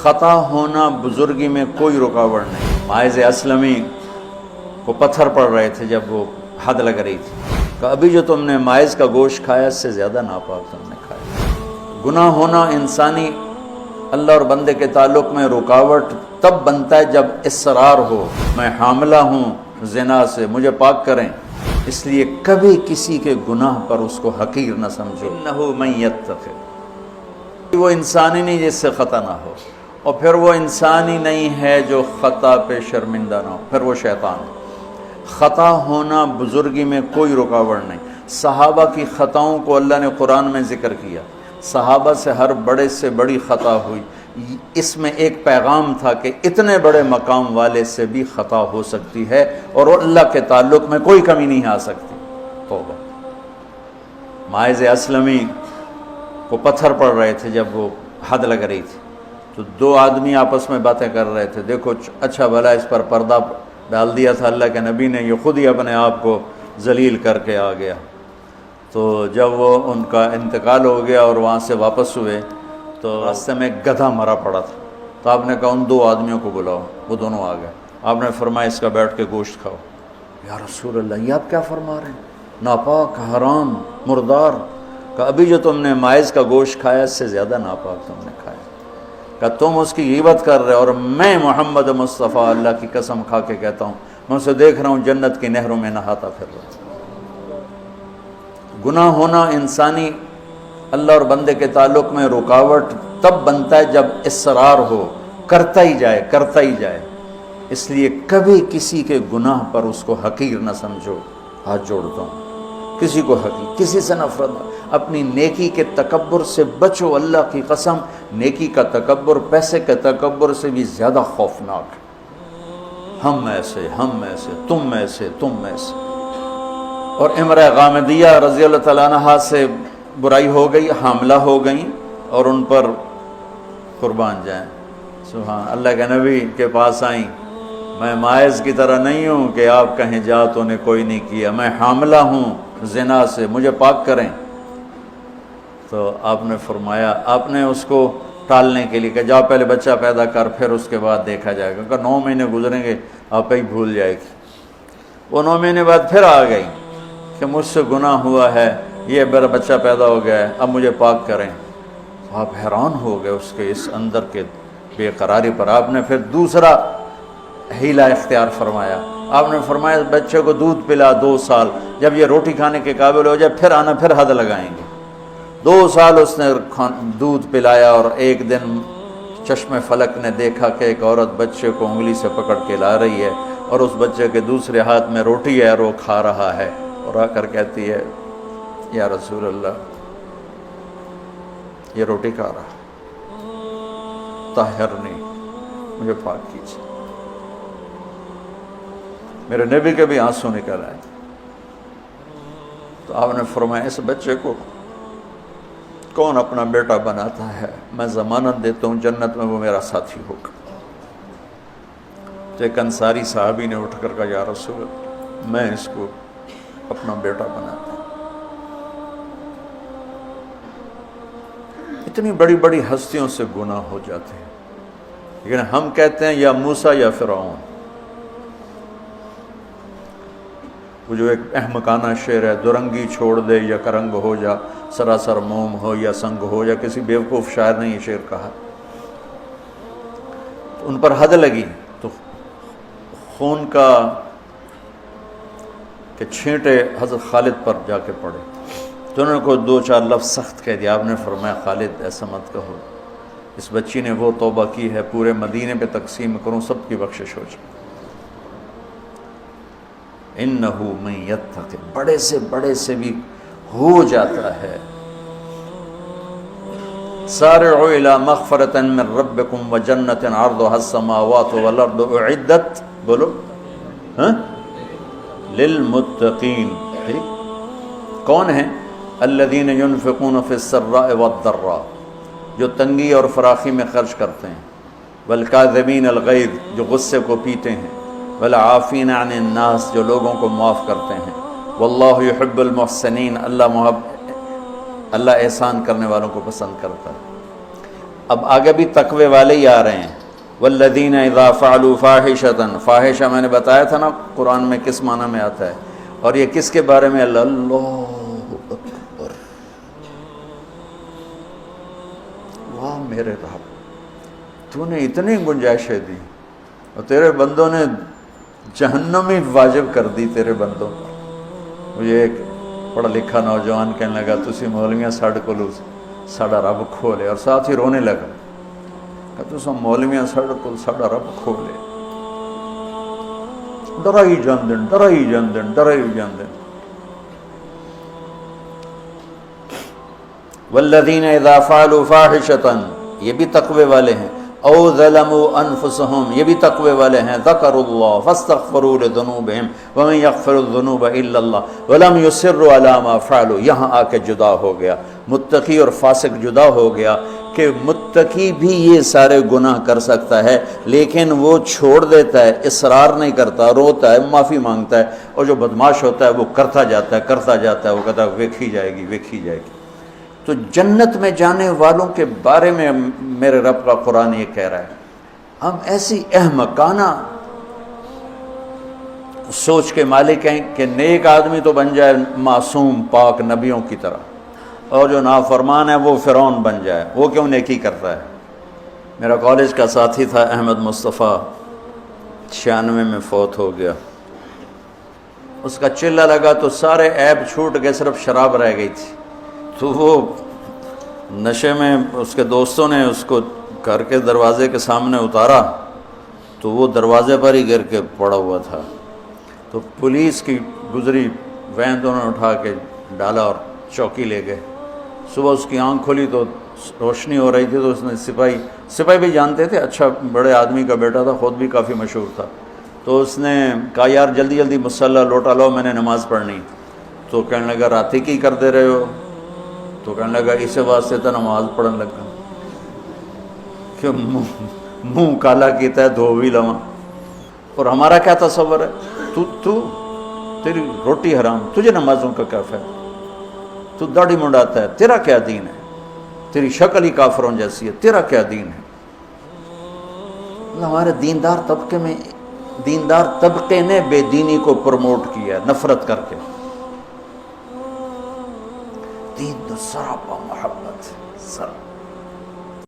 خطا ہونا بزرگی میں کوئی رکاوٹ نہیں۔ ماعز اسلمی کو پتھر پڑ رہے تھے جب وہ حد لگ رہی تھی، کہ ابھی جو تم نے ماعز کا گوشت کھایا اس سے زیادہ ناپاک تم نے کھایا۔ گناہ ہونا انسانی اللہ اور بندے کے تعلق میں رکاوٹ تب بنتا ہے جب اصرار ہو، میں حاملہ ہوں زنا سے، مجھے پاک کریں، اس لیے کبھی کسی کے گناہ پر اس کو حقیر نہ سمجھو۔ انہ من یتقی، وہ انسان ہی نہیں جس سے خطا نہ ہو، اور پھر وہ انسان ہی نہیں ہے جو خطا پہ شرمندہ نہ ہو، پھر وہ شیطان ہے۔ خطا ہونا بزرگی میں کوئی رکاوٹ نہیں۔ صحابہ کی خطاؤں کو اللہ نے قرآن میں ذکر کیا، صحابہ سے ہر بڑے سے بڑی خطا ہوئی، اس میں ایک پیغام تھا کہ اتنے بڑے مقام والے سے بھی خطا ہو سکتی ہے اور اللہ کے تعلق میں کوئی کمی نہیں آ سکتی۔ توبہ۔ ماعز اسلمی کو پتھر پڑ رہے تھے جب وہ حد لگ رہی تھی، تو دو آدمی آپس میں باتیں کر رہے تھے، دیکھو اچھا بھلا اس پر پردہ ڈال دیا تھا اللہ کے نبی نے، یہ خود ہی اپنے آپ کو ذلیل کر کے آ گیا۔ تو جب وہ ان کا انتقال ہو گیا اور وہاں سے واپس ہوئے تو راستے میں ایک گدھا مرا پڑا تھا، تو آپ نے کہا ان دو آدمیوں کو بلاؤ، وہ دونوں آ گئے۔ آپ نے فرمایا اس کا بیٹھ کے گوشت کھاؤ۔ یا رسول اللہ، یہ آپ کیا فرما رہے ہیں؟ ناپاک، حرام، مردار۔ کہ ابھی جو تم نے ماعز کا گوشت کھایا اس سے زیادہ ناپاک تم نے کھایا۔ کہ تم اس کی غیبت کر رہے، اور میں محمد مصطفیٰ اللہ کی قسم کھا کے کہتا ہوں میں اسے دیکھ رہا ہوں جنت کی نہروں میں نہاتا پھر رہا ہوں۔ گناہ ہونا انسانی اللہ اور بندے کے تعلق میں رکاوٹ تب بنتا ہے جب اصرار ہو، کرتا ہی جائے کرتا ہی جائے، اس لیے کبھی کسی کے گناہ پر اس کو حقیر نہ سمجھو۔ ہاتھ جوڑتا ہوں، کسی کو حقیر، کسی سے نفرت نہ، اپنی نیکی کے تکبر سے بچو۔ اللہ کی قسم، نیکی کا تکبر پیسے کے تکبر سے بھی زیادہ خوفناک ہے۔ ہم ایسے، ہم ایسے، تم ایسے، تم ایسے۔ اور امرأہ غامدیہ رضی اللہ تعالیٰ عنہا سے برائی ہو گئی، حاملہ ہو گئیں، اور ان پر قربان جائیں، سبحان اللہ کے نبی کے پاس آئیں، میں ماعز کی طرح نہیں ہوں کہ آپ کہیں جا تو نے کوئی نہیں کیا، میں حاملہ ہوں زنا سے، مجھے پاک کریں۔ تو آپ نے فرمایا، آپ نے اس کو ٹالنے کے لیے کہ جاؤ پہلے بچہ پیدا کر پھر اس کے بعد دیکھا جائے گا، کہ 9 مہینے گزریں گے آپ ہی بھول جائے گی۔ وہ 9 مہینے بعد پھر آ گئی کہ مجھ سے گناہ ہوا ہے، یہ میرا بچہ پیدا ہو گیا ہے، اب مجھے پاک کریں۔ آپ حیران ہو گئے اس کے اس اندر کے بے قراری پر۔ آپ نے پھر دوسرا ہیلا اختیار فرمایا، آپ نے فرمایا بچے کو دودھ پلا 2 سال، جب یہ روٹی کھانے کے قابل ہو جائے پھر آنا، پھر حد لگائیں گے۔ 2 سال اس نے دودھ پلایا، اور ایک دن چشم فلک نے دیکھا کہ ایک عورت بچے کو انگلی سے پکڑ کے لا رہی ہے، اور اس بچے کے دوسرے ہاتھ میں روٹی ہے اور وہ کھا رہا ہے، اور آ کر کہتی ہے یا رسول اللہ یہ روٹی کھا رہا، طہرنی، مجھے پاک کیجیے۔ میرے نبی کے بھی آنسو نکل آئے۔ تو آپ نے فرمایا اس بچے کو کون اپنا بیٹا بناتا ہے، میں ضمانت دیتا ہوں جنت میں وہ میرا ساتھی ہوگا۔ تو ایک انصاری صحابی نے اٹھ کر کہا یا رسول اللہ میں اس کو اپنا بیٹا بناتا ہوں۔ اتنی بڑی بڑی ہستیوں سے گناہ ہو جاتے ہیں، لیکن ہم کہتے ہیں یا موسیٰ یا فرعون۔ وہ جو ایک احمقانہ شعر ہے، دورنگی چھوڑ دے یا کرنگ ہو جا، سراسر موم ہو یا سنگ ہو جا، کسی بیوقوف شاعر نے یہ شعر کہا۔ تو ان پر حد لگی تو خون کا کہ چھینٹے حضرت خالد پر جا کے پڑے، تو انہوں نے کو 2-4 لفظ سخت کہہ دیا۔ آپ نے فرمایا خالد ایسا مت کہو، اس بچی نے وہ توبہ کی ہے پورے مدینے پہ تقسیم کروں سب کی بخشش ہو جائے۔ انہ من یتق، بڑے سے بڑے سے بھی ہو جاتا ہے۔ سارعوا الی مغفرۃ من ربکم وجنۃ عرضها السماوات والارض اعدت، بولو للمتقین۔ ٹھیک، کون ہیں؟ الذین ينفقون فی السراء والضراء، جو تنگی اور فراخی میں خرچ کرتے ہیں، والکاظمین الغیظ، جو غصے کو پیتے ہیں، والعافین عن الناس، جو لوگوں کو معاف کرتے ہیں، واللہ یحب المحسنین، اللہ احسان کرنے والوں کو پسند کرتا ہے۔ اب آگے بھی تقوی والے ہی آ رہے ہیں. والذین اذا فعلوا فاحشۃ، فاحشہ میں نے بتایا تھا نا قرآن میں کس معنی میں آتا ہے، اور یہ کس کے بارے میں؟ اللہ اکبر، واہ میرے رب، تو نے اتنی گنجائشیں دی اور تیرے بندوں نے جہنم ہی واجب کر دی تیرے بندوں پر. مجھے ایک پڑھا لکھا نوجوان کہنے لگا تسی مولویاں ساڈے کولوں ساڈا رب کھولے، اور ساتھ ہی رونے لگا کہ تساں مولویاں ساڈے کول ساڈا رب کھولے. ڈرائی جاندن ڈرائی جاندن ڈرائی جاندن. والذین اذا فعلوا فاحشۃ، یہ بھی تقوی والے ہیں. او ظلموا انفسهم، یہ بھی تقوی والے ہیں. ذکروا اللہ فاستغفروا لذنوبہم ومن یغفر الذنوب الا اللہ ولم یصروا علی ما فعلوا. یہاں آ کے جدا ہو گیا، متقی اور فاسق جدا ہو گیا کہ متقی بھی یہ سارے گناہ کر سکتا ہے لیکن وہ چھوڑ دیتا ہے، اصرار نہیں کرتا، روتا ہے، معافی مانگتا ہے. اور جو بدماش ہوتا ہے وہ کرتا جاتا ہے، وہ کہتا ہے ویکھی جائے گی ویکھی جائے گی. تو جنت میں جانے والوں کے بارے میں میرے رب کا قرآن یہ کہہ رہا ہے. ہم ایسی احمقانہ سوچ کے مالک ہیں کہ نیک آدمی تو بن جائے معصوم پاک نبیوں کی طرح، اور جو نافرمان ہے وہ فرعون بن جائے. وہ کیوں نیکی کرتا ہے؟ میرا کالج کا ساتھی تھا احمد مصطفیٰ، 96 میں فوت ہو گیا. اس کا چلہ لگا تو سارے عیب چھوٹ گئے، صرف شراب رہ گئی تھی. تو وہ نشے میں اس کے دوستوں نے اس کو گھر کے دروازے کے سامنے اتارا تو وہ دروازے پر ہی گر کے پڑا ہوا تھا. تو پولیس کی گزری وین تو انہوں نے اٹھا کے ڈالا اور چوکی لے گئے. صبح اس کی آنکھ کھلی تو روشنی ہو رہی تھی، تو اس نے سپاہی بھی جانتے تھے، اچھا بڑے آدمی کا بیٹا تھا، خود بھی کافی مشہور تھا. تو اس نے کہا یار جلدی جلدی مصلی لوٹا لو، میں نے نماز پڑھنی. تو کہنے لگا راتی کی کر دے رہے ہو؟ تو کہنے لگا اسے واسطے تو نماز پڑھن لگا کہ منہ کالا کیتا ہے دھو بھی لواں. اور ہمارا کیا تصور ہے؟ تو تیری روٹی حرام، تجھے نمازوں کا کیا فائدہ؟ تو داڑھی منڈاتا ہے، تیرا کیا دین ہے؟ تیری شکل ہی کافروں جیسی ہے، تیرا کیا دین ہے؟ ہمارے دیندار طبقے نے بے دینی کو پروموٹ کیا نفرت کر کے. دین تو سراپا محبت سراپا